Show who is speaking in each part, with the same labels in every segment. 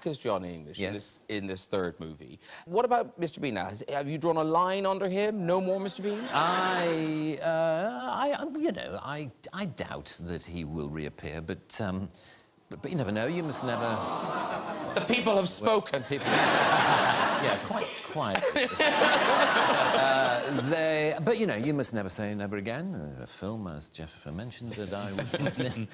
Speaker 1: as Johnny English
Speaker 2: Yes.
Speaker 1: in this third movie. What about Mr. Bean now? Have you drawn a line under him? No more Mr. Bean?
Speaker 2: You know, I doubt that he will reappear, but you never know. You must never...
Speaker 1: The people have spoken.
Speaker 2: Yeah, quite quiet. But, you know, you must never say never again. A film, as Jeff mentioned, that I was in.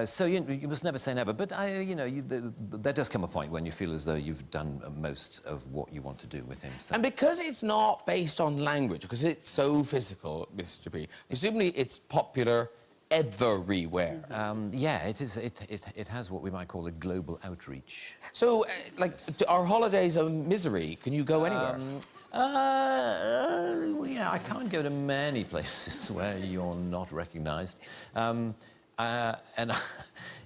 Speaker 2: So you must never say never. But, you know, there does come a point when you feel as though you've done most of what you want to do with him. So.
Speaker 1: And because it's not based on language, because it's so physical, Mr. Bean, presumably it's popular everywhere.
Speaker 2: Yeah, it is. It has what we might call a global outreach.
Speaker 1: So, like, are holidays a misery? Can you go anywhere?
Speaker 2: Well, yeah, I can't go to many places where you're not recognised. And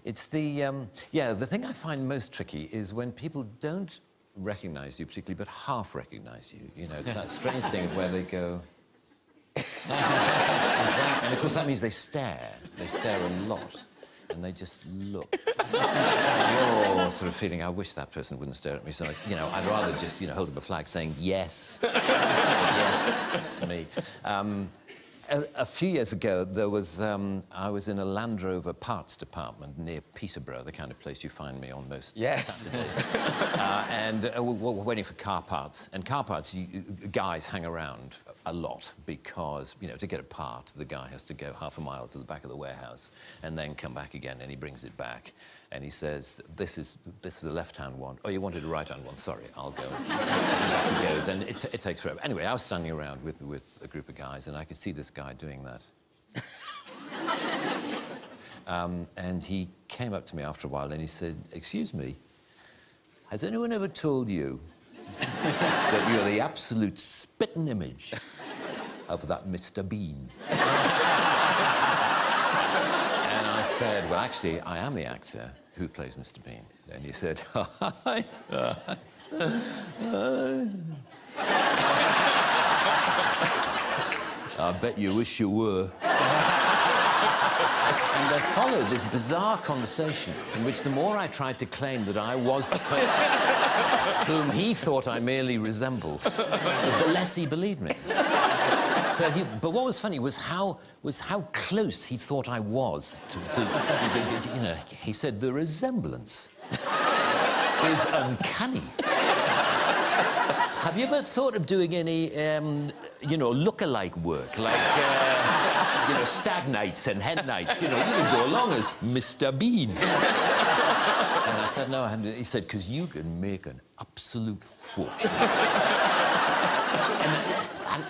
Speaker 2: it's the... yeah, the thing I find most tricky is when people don't recognise you particularly, but half recognise you. You know, it's that strange thing where they go... And of course that means they stare. They stare a lot, and they just look. You're sort of feeling, I wish that person wouldn't stare at me. So, you know, I'd rather just, you know, hold up a flag saying yes, yes, it's me. A few years ago, there was I was in a Land Rover parts department near Peterborough, the kind of place you find me on most Saturdays. And we're waiting for car parts. And car parts, guys hang around a lot because, you know, to get a part, the guy has to go half a mile to the back of the warehouse and then come back again, and he brings it back. And he says, this is a left-hand one. Oh, you wanted a right-hand one? Sorry, I'll go. And back he goes, and it takes forever. Anyway, I was standing around with a group of guys, and I could see this guy doing that. And he came up to me after a while, and he said, "Excuse me, has anyone ever told you that you're the absolute spitting image of that Mr. Bean?" And I said, "Well, actually, I am the actor who plays Mr. Bean." And he said, "I bet you wish you were." And there followed this bizarre conversation in which the more I tried to claim that I was the person whom he thought I merely resembled, the less he believed me. So but what was funny was how close he thought I was to you know, he said the resemblance is uncanny. Have you ever thought of doing any, you know, look-alike work, like, you know, stag nights and hen nights? You know, you can go along as Mr. Bean. And I said, no, I haven't. He said, because you can make an absolute fortune.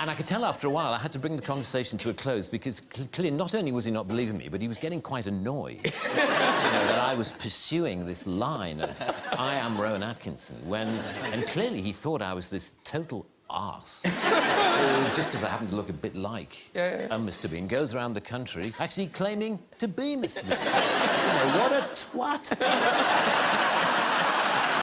Speaker 2: And I could tell after a while I had to bring the conversation to a close because clearly not only was he not believing me, but he was getting quite annoyed, you know, that I was pursuing this line of I am Rowan Atkinson and clearly he thought I was this total arse. Just because I happen to look a bit like Mr. Bean, goes around the country actually claiming to be Mr. Bean. You know, what a twat.